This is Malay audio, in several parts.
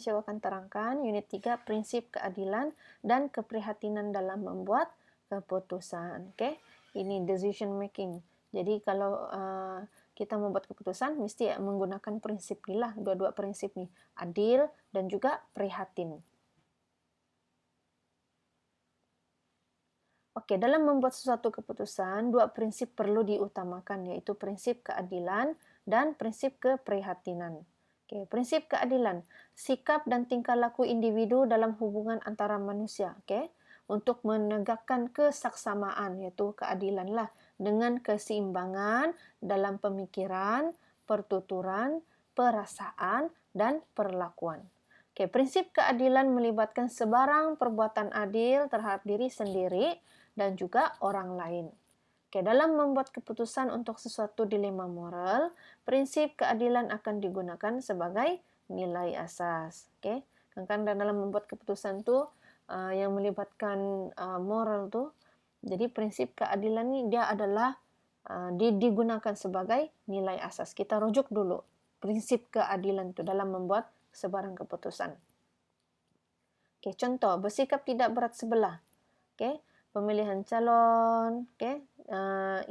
saya akan terangkan unit 3 prinsip keadilan dan keprihatinan dalam membuat keputusan. Oke, ini decision making. Jadi kalau kita membuat keputusan mesti menggunakan prinsip inilah, dua-dua prinsip nih, adil dan juga prihatin. Oke, dalam membuat sesuatu keputusan, dua prinsip perlu diutamakan, yaitu prinsip keadilan dan prinsip keprihatinan. Oke, prinsip keadilan, sikap dan tingkah laku individu dalam hubungan antara manusia, oke, untuk menegakkan kesaksamaan, yaitu keadilan lah, dengan keseimbangan dalam pemikiran, pertuturan, perasaan, dan perlakuan. Oke, prinsip keadilan melibatkan sebarang perbuatan adil terhadap diri sendiri dan juga orang lain. Oke, dalam membuat keputusan untuk sesuatu dilema moral, prinsip keadilan akan digunakan sebagai nilai asas. Oke, kan dalam membuat keputusan tuh yang melibatkan moral tuh, jadi prinsip keadilan ini dia adalah digunakan sebagai nilai asas. Kita rujuk dulu prinsip keadilan itu dalam membuat sebarang keputusan. Oke, contoh bersikap tidak berat sebelah. Oke, pemilihan calon,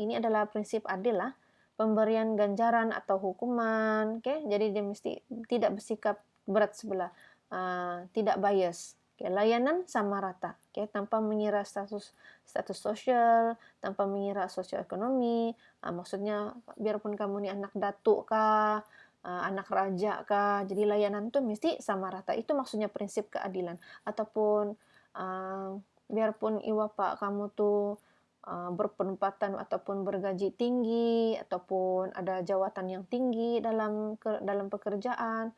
ini adalah prinsip adil lah. Pemberian ganjaran atau hukuman, jadi dia mesti tidak bersikap berat sebelah, tidak bias. Layanan sama rata, tanpa mengira status sosial, tanpa mengira sosioekonomi. Maksudnya biarpun kamu nih anak datuk kah, anak raja kah, jadi layanan tuh mesti sama rata. Itu maksudnya prinsip keadilan. Ataupun biarpun iwapa kamu tuh berpenempatan ataupun bergaji tinggi ataupun ada jawatan yang tinggi dalam pekerjaan,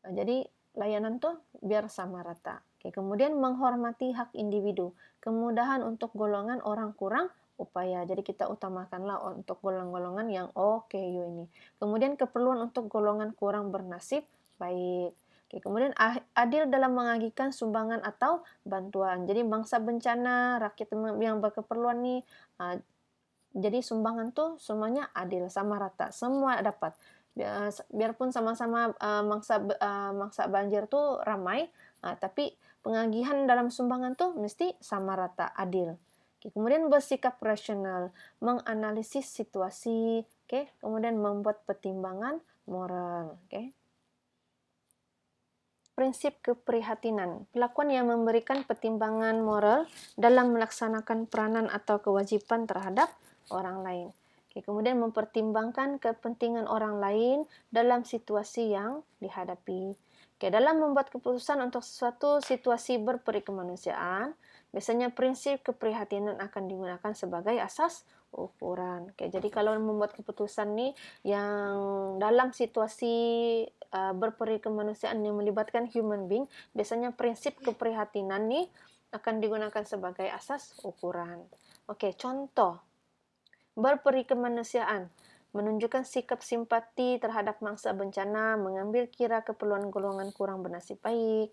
jadi layanan tuh biar sama rata. Oke, kemudian menghormati hak individu, kemudahan untuk golongan orang kurang upaya. Jadi kita utamakanlah untuk golongan-golongan yang ini. Kemudian keperluan untuk golongan kurang bernasib baik. Oke, kemudian adil dalam mengagikan sumbangan atau bantuan. Jadi bangsa bencana, rakyat yang berkeperluan nih, jadi sumbangan tuh semuanya adil, sama rata, semua dapat. Biarpun sama-sama mangsa banjir tuh ramai, tapi pengagihan dalam sumbangan tuh mesti sama rata, adil. Oke, kemudian bersikap rasional, menganalisis situasi, kemudian membuat pertimbangan moral. Prinsip keprihatinan, pelakuan yang memberikan pertimbangan moral dalam melaksanakan peranan atau kewajiban terhadap orang lain. Kemudian mempertimbangkan kepentingan orang lain dalam situasi yang dihadapi. Dalam membuat keputusan untuk suatu situasi berperikemanusiaan, biasanya prinsip keprihatinan akan digunakan sebagai asas ukuran. Jadi kalau membuat keputusan nih yang dalam situasi berperikemanusiaan yang melibatkan human being, biasanya prinsip keprihatinan nih akan digunakan sebagai asas ukuran. Oke, contoh berperikemanusiaan, menunjukkan sikap simpati terhadap mangsa bencana, mengambil kira keperluan golongan kurang bernasib baik,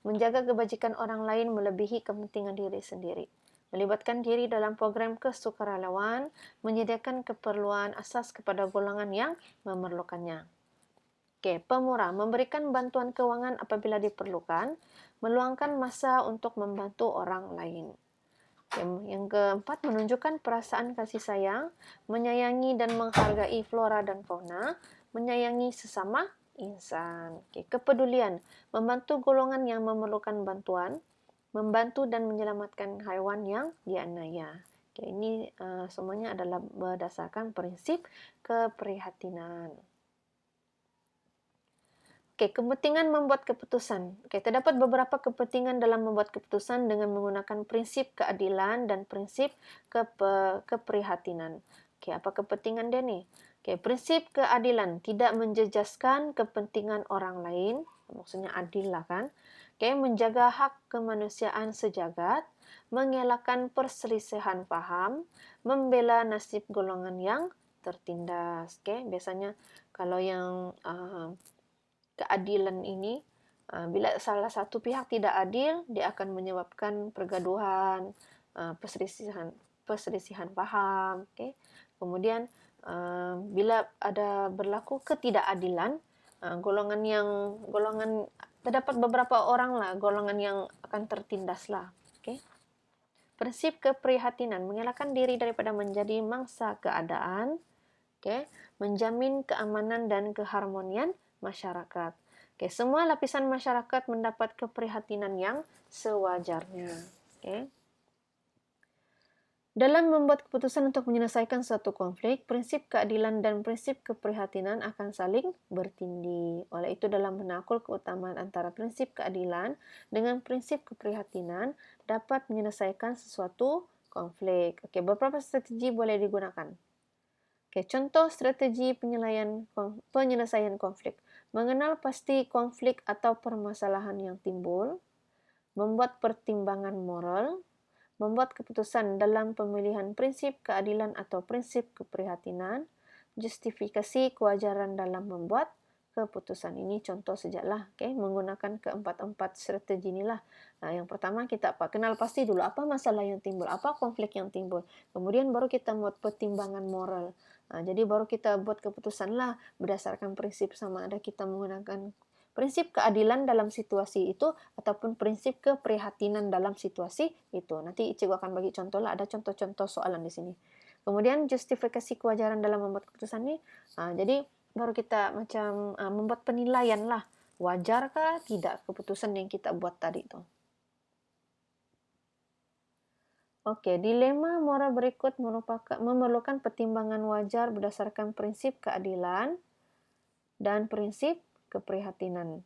menjaga kebajikan orang lain melebihi kepentingan diri sendiri, melibatkan diri dalam program kesukarelawan, menyediakan keperluan asas kepada golongan yang memerlukannya. Pemurah, memberikan bantuan keuangan apabila diperlukan, meluangkan masa untuk membantu orang lain. Yang keempat, menunjukkan perasaan kasih sayang, menyayangi dan menghargai flora dan fauna, menyayangi sesama insan. Kepedulian, membantu golongan yang memerlukan bantuan, membantu dan menyelamatkan haiwan yang dianiaya. Ini semuanya adalah berdasarkan prinsip keprihatinan. Kepentingan membuat keputusan. Terdapat beberapa kepentingan dalam membuat keputusan dengan menggunakan prinsip keadilan dan prinsip keprihatinan. Apa kepentingan dia nih? Prinsip keadilan, tidak menjejaskan kepentingan orang lain, maksudnya adil lah kan. Menjaga hak kemanusiaan sejagat, mengelakkan perselisihan paham, membela nasib golongan yang tertindas. Biasanya kalau yang keadilan ini, bila salah satu pihak tidak adil, dia akan menyebabkan pergaduhan, perselisihan paham. Kemudian bila ada berlaku ketidakadilan, golongan terdapat beberapa orang lah golongan yang akan tertindas lah. Okay. Prinsip keprihatinan mengelakkan diri daripada menjadi mangsa keadaan, okay, menjamin keamanan dan keharmonian masyarakat. Okay, semua lapisan masyarakat mendapat keprihatinan yang sewajarnya. Okay. Dalam membuat keputusan untuk menyelesaikan suatu konflik, prinsip keadilan dan prinsip keprihatinan akan saling bertindih. Oleh itu, dalam menakul keutamaan antara prinsip keadilan dengan prinsip keprihatinan dapat menyelesaikan sesuatu konflik. Okey, beberapa strategi boleh digunakan. Okey, contoh strategi penyelesaian konflik. Mengenal pasti konflik atau permasalahan yang timbul, membuat pertimbangan moral, membuat keputusan dalam pemilihan prinsip keadilan atau prinsip keprihatinan, justifikasi kewajaran dalam membuat keputusan. Ini contoh sajalah, okay? Menggunakan keempat-empat strategi inilah. Nah, yang pertama kita kenal pasti dulu apa masalah yang timbul, apa konflik yang timbul. Kemudian baru kita buat pertimbangan moral. Nah, jadi baru kita buat keputusan lah berdasarkan prinsip sama ada kita menggunakan prinsip keadilan dalam situasi itu ataupun prinsip keprihatinan dalam situasi itu. Nanti Cikgu akan bagi contoh lah, ada contoh-contoh soalan di sini. Kemudian justifikasi kewajaran dalam membuat keputusan ini, jadi baru kita macam membuat penilaian lah, wajarkah tidak keputusan yang kita buat tadi itu. Okey, dilema moral berikut memerlukan pertimbangan wajar berdasarkan prinsip keadilan dan prinsip keprihatinan.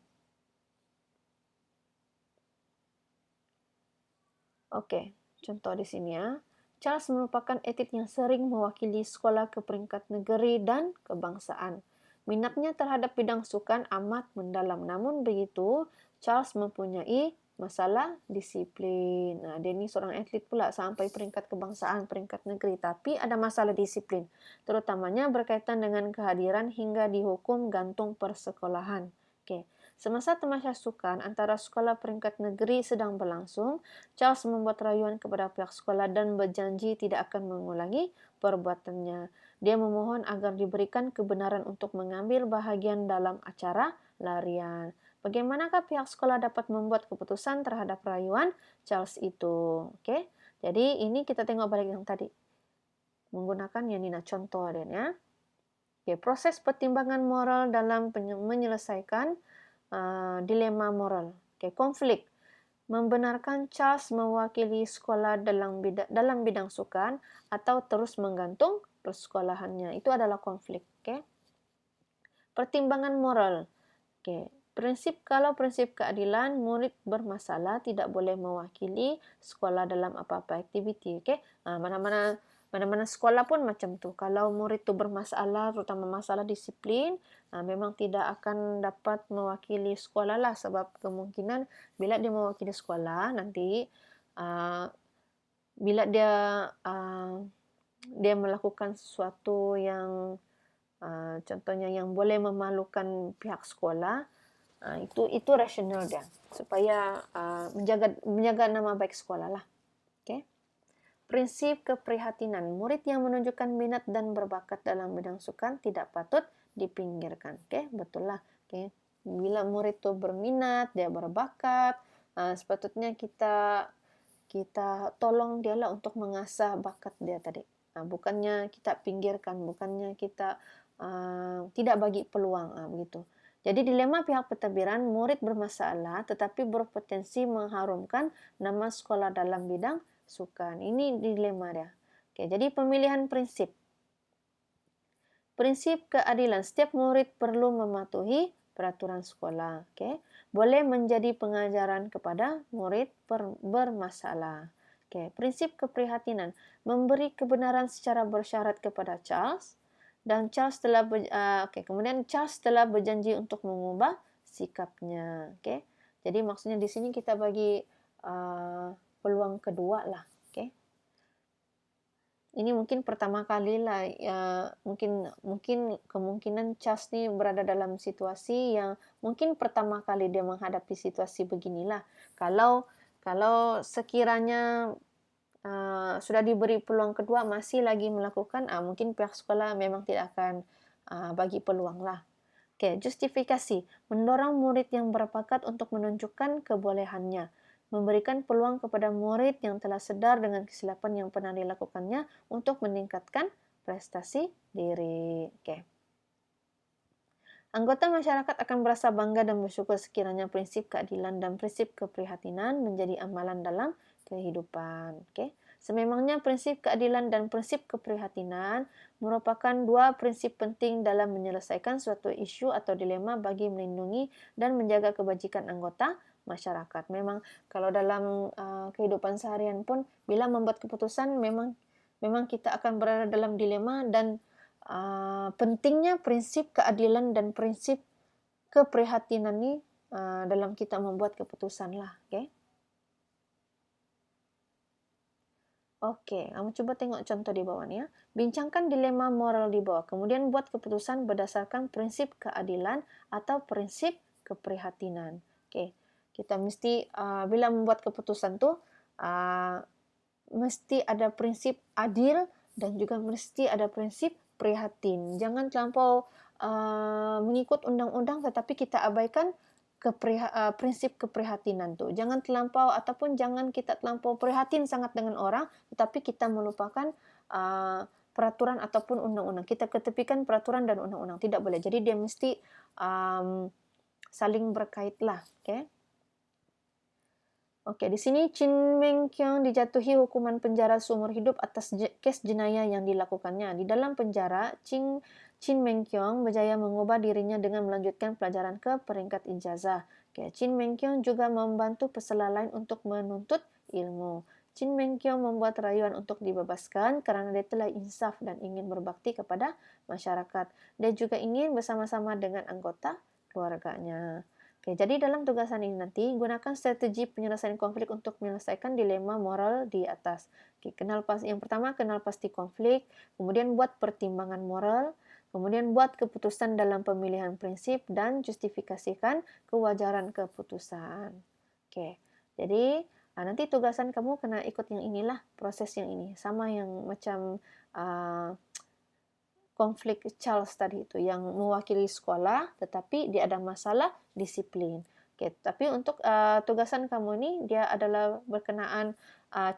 Okey, contoh di sini ya. Charles merupakan atlet yang sering mewakili sekolah ke peringkat negeri dan kebangsaan. Minatnya terhadap bidang sukan amat mendalam. Namun begitu, Charles mempunyai masalah disiplin. Nah, dia ni seorang atlet pula sampai peringkat kebangsaan, peringkat negeri. Tapi ada masalah disiplin. Terutamanya berkaitan dengan kehadiran hingga dihukum gantung persekolahan. Okey. Semasa tamasya sukan antara sekolah peringkat negeri sedang berlangsung, Charles membuat rayuan kepada pihak sekolah dan berjanji tidak akan mengulangi perbuatannya. Dia memohon agar diberikan kebenaran untuk mengambil bahagian dalam acara larian. Bagaimanakah pihak sekolah dapat membuat keputusan terhadap rayuan Charles itu? Okey. Jadi ini kita tengok balik yang tadi. Menggunakan yang Nina contoh dia ya. Okey, proses pertimbangan moral dalam menyelesaikan dilema moral. Okay, konflik. Membenarkan Charles mewakili sekolah dalam bidang sukan atau terus menggantung persekolahannya. Itu adalah konflik. Okay. Pertimbangan moral. Okay. Kalau prinsip keadilan, murid bermasalah tidak boleh mewakili sekolah dalam apa-apa aktiviti. Okay. Mana-mana sekolah pun macam tu. Kalau murid tu bermasalah, terutama masalah disiplin, memang tidak akan dapat mewakili sekolah lah. Sebab kemungkinan bila dia mewakili sekolah, nanti bila dia melakukan sesuatu yang contohnya yang boleh memalukan pihak sekolah, itu rasional dia. Supaya menjaga nama baik sekolah lah. Okay. Prinsip keprihatinan. Murid yang menunjukkan minat dan berbakat dalam bidang sukan tidak patut dipinggirkan. Okay, betul lah. Okay. Bila murid itu berminat, dia berbakat, sepatutnya kita tolong dia lah untuk mengasah bakat dia tadi. Bukannya kita pinggirkan, bukannya kita tidak bagi peluang, begitu. Jadi dilema pihak pentadbiran, murid bermasalah tetapi berpotensi mengharumkan nama sekolah dalam bidang sukan. Ini dilema dia. Okay, jadi pemilihan prinsip. Prinsip keadilan. Setiap murid perlu mematuhi peraturan sekolah. Okay. Boleh menjadi pengajaran kepada murid bermasalah. Okay. Prinsip keprihatinan. Memberi kebenaran secara bersyarat kepada Charles. Dan kemudian Charles telah berjanji untuk mengubah sikapnya. Okay. Jadi maksudnya di sini kita bagi peluang kedua lah. Okay. Ini mungkin pertama kali lah, mungkin kemungkinan Charles ni berada dalam situasi yang mungkin pertama kali dia menghadapi situasi beginilah. Kalau sekiranya sudah diberi peluang kedua masih lagi melakukan, mungkin pihak sekolah memang tidak akan bagi peluang lah. Oke, justifikasi. Mendorong murid yang berbakat untuk menunjukkan kebolehannya. Memberikan peluang kepada murid yang telah sadar dengan kesilapan yang pernah dilakukannya untuk meningkatkan prestasi diri. Oke. Anggota masyarakat akan merasa bangga dan bersyukur sekiranya prinsip keadilan dan prinsip keprihatinan menjadi amalan dalam kehidupan. Oke. Sememangnya prinsip keadilan dan prinsip keprihatinan merupakan dua prinsip penting dalam menyelesaikan suatu isu atau dilema bagi melindungi dan menjaga kebajikan anggota masyarakat. Memang kalau dalam kehidupan seharian pun bila membuat keputusan memang kita akan berada dalam dilema dan pentingnya prinsip keadilan dan prinsip keprihatinan ini dalam kita membuat keputusan lah. Okay? Oke, kamu coba tengok contoh di bawah ni ya. Bincangkan dilema moral di bawah. Kemudian buat keputusan berdasarkan prinsip keadilan atau prinsip keprihatinan. Oke, kita mesti bila membuat keputusan tu mesti ada prinsip adil dan juga mesti ada prinsip prihatin. Jangan terlampau mengikut undang-undang tetapi kita abaikan prinsip keprihatinan tu. Jangan terlampau ataupun jangan kita terlampau prihatin sangat dengan orang, tetapi kita melupakan peraturan ataupun undang-undang. Kita ketepikan peraturan dan undang-undang. Tidak boleh. Jadi dia mesti saling berkait lah. Okay? Oke, di sini Chin Meng Kiong dijatuhi hukuman penjara seumur hidup atas kes jenayah yang dilakukannya. Di dalam penjara, Chin Meng Kiong berjaya mengubah dirinya dengan melanjutkan pelajaran ke peringkat ijazah. Oke, Chin Meng Kiong juga membantu peserta lain untuk menuntut ilmu. Chin Meng Kiong membuat rayuan untuk dibebaskan karena dia telah insaf dan ingin berbakti kepada masyarakat. Dia juga ingin bersama-sama dengan anggota keluarganya. Oke, jadi dalam tugasan ini nanti, gunakan strategi penyelesaian konflik untuk menyelesaikan dilema moral di atas. Oke, yang pertama, kenal pasti konflik, kemudian buat pertimbangan moral, kemudian buat keputusan dalam pemilihan prinsip, dan justifikasikan kewajaran keputusan. Oke, jadi nanti tugasan kamu kena ikut yang inilah, proses yang ini. Sama yang macam konflik Charles tadi itu yang mewakili sekolah tetapi dia ada masalah disiplin. Okay, tapi untuk tugasan kamu ni dia adalah berkenaan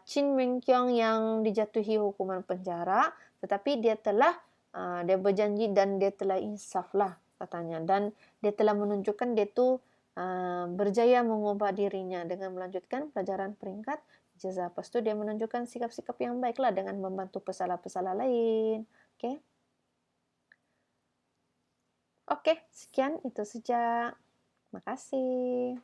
Chin Meng Kiong yang dijatuhi hukuman penjara tetapi dia telah dia berjanji dan dia telah insaf lah katanya dan dia telah menunjukkan dia tu berjaya mengubah dirinya dengan melanjutkan pelajaran peringkat ijazah. Lepas tu dia menunjukkan sikap-sikap yang baiklah dengan membantu pesalah-pesalah lain. Okay. Oke, sekian itu saja. Terima kasih.